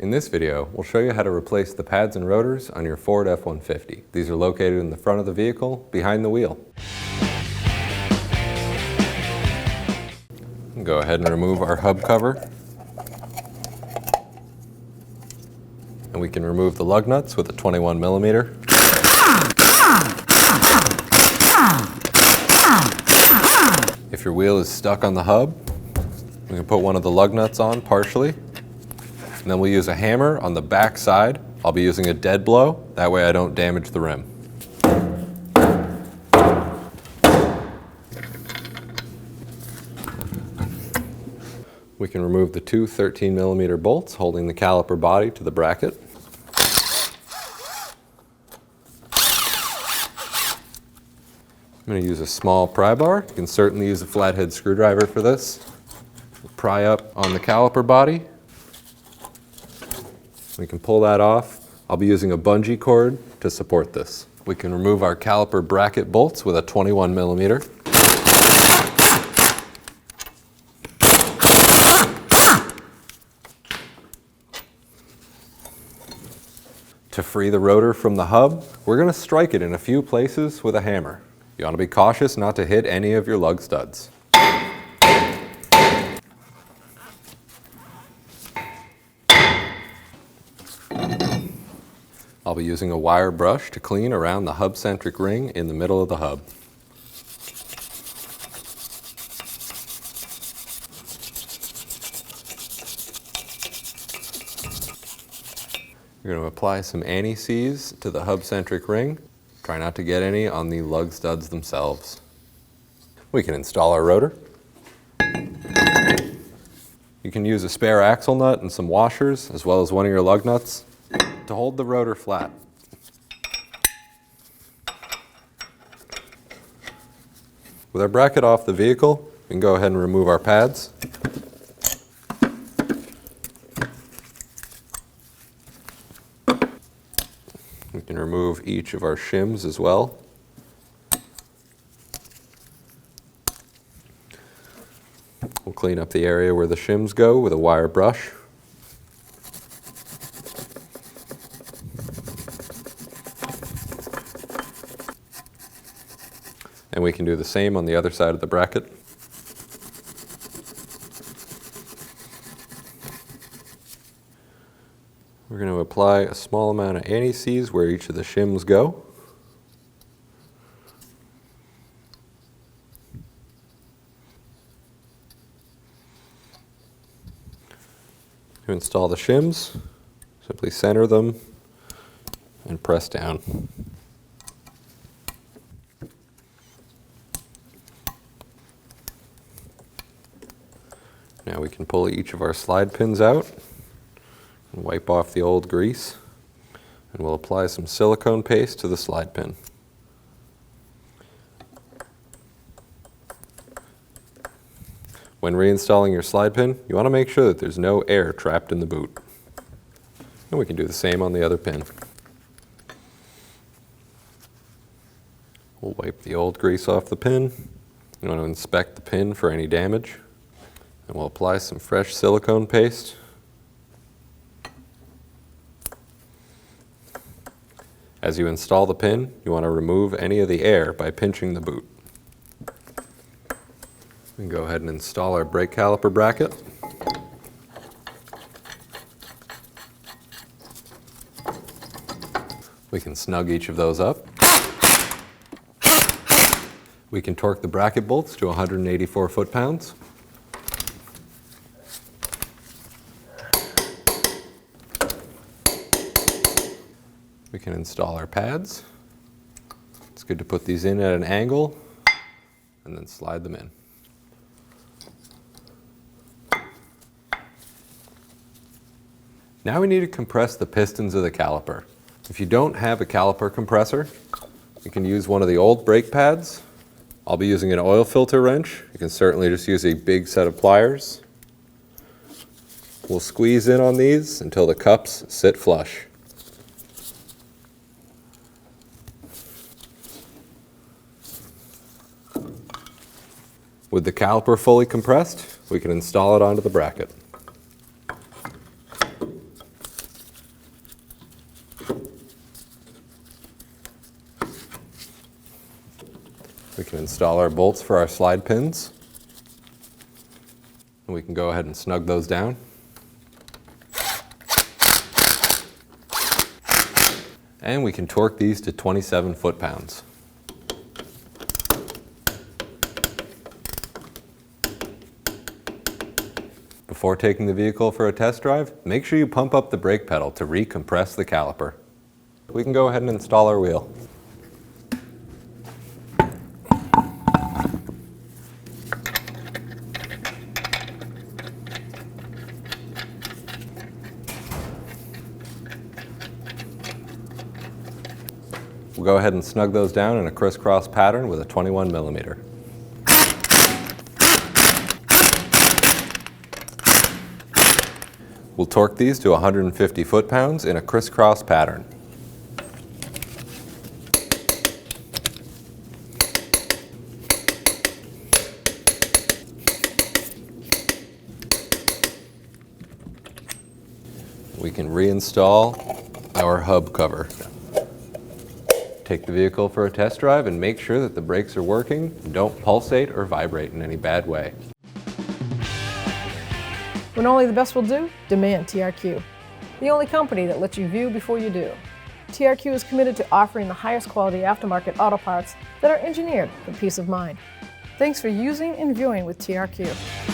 In this video, we'll show you how to replace the pads and rotors on your Ford F-150. These are located in the front of the vehicle, behind the wheel. Go ahead and remove our hub cover. And we can remove the lug nuts with a 21 millimeter. If your wheel is stuck on the hub, we can put one of the lug nuts on partially. And then we'll use a hammer on the back side. I'll be using a dead blow, that way I don't damage the rim. We can remove the two 13 millimeter bolts holding the caliper body to the bracket. I'm going to use a small pry bar. You can certainly use a flathead screwdriver for this. Pry up on the caliper body. We can pull that off. I'll be using a bungee cord to support this. We can remove our caliper bracket bolts with a 21 millimeter. To free the rotor from the hub, we're going to strike it in a few places with a hammer. You want to be cautious not to hit any of your lug studs. I'll be using a wire brush to clean around the hub-centric ring in the middle of the hub. You're going to apply some anti-seize to the hub-centric ring. Try not to get any on the lug studs themselves. We can install our rotor. You can use a spare axle nut and some washers, as well as one of your lug nuts, to hold the rotor flat. With our bracket off the vehicle, we can go ahead and remove our pads. We can remove each of our shims as well. We'll clean up the area where the shims go with a wire brush. And we can do the same on the other side of the bracket. We're going to apply a small amount of anti-seize where each of the shims go. To install the shims, simply center them and press down. Now we can pull each of our slide pins out and wipe off the old grease, and we'll apply some silicone paste to the slide pin. When reinstalling your slide pin, you want to make sure that there's no air trapped in the boot. And we can do the same on the other pin. We'll wipe the old grease off the pin. You want to inspect the pin for any damage. And we'll apply some fresh silicone paste. As you install the pin, you want to remove any of the air by pinching the boot. We can go ahead and install our brake caliper bracket. We can snug each of those up. We can torque the bracket bolts to 184 foot-pounds. We can install our pads. It's good to put these in at an angle and then slide them in. Now we need to compress the pistons of the caliper. If you don't have a caliper compressor, you can use one of the old brake pads. I'll be using an oil filter wrench. You can certainly just use a big set of pliers. We'll squeeze in on these until the cups sit flush. With the caliper fully compressed, we can install it onto the bracket. We can install our bolts for our slide pins. And we can go ahead and snug those down. And we can torque these to 27 foot-pounds. Before taking the vehicle for a test drive, make sure you pump up the brake pedal to recompress the caliper. We can go ahead and install our wheel. We'll go ahead and snug those down in a crisscross pattern with a 21 millimeter. We'll torque these to 150 foot-pounds in a crisscross pattern. We can reinstall our hub cover. Take the vehicle for a test drive and make sure that the brakes are working and don't pulsate or vibrate in any bad way. When only the best will do, demand TRQ. The only company that lets you view before you do. TRQ is committed to offering the highest quality aftermarket auto parts that are engineered for peace of mind. Thanks for using and viewing with TRQ.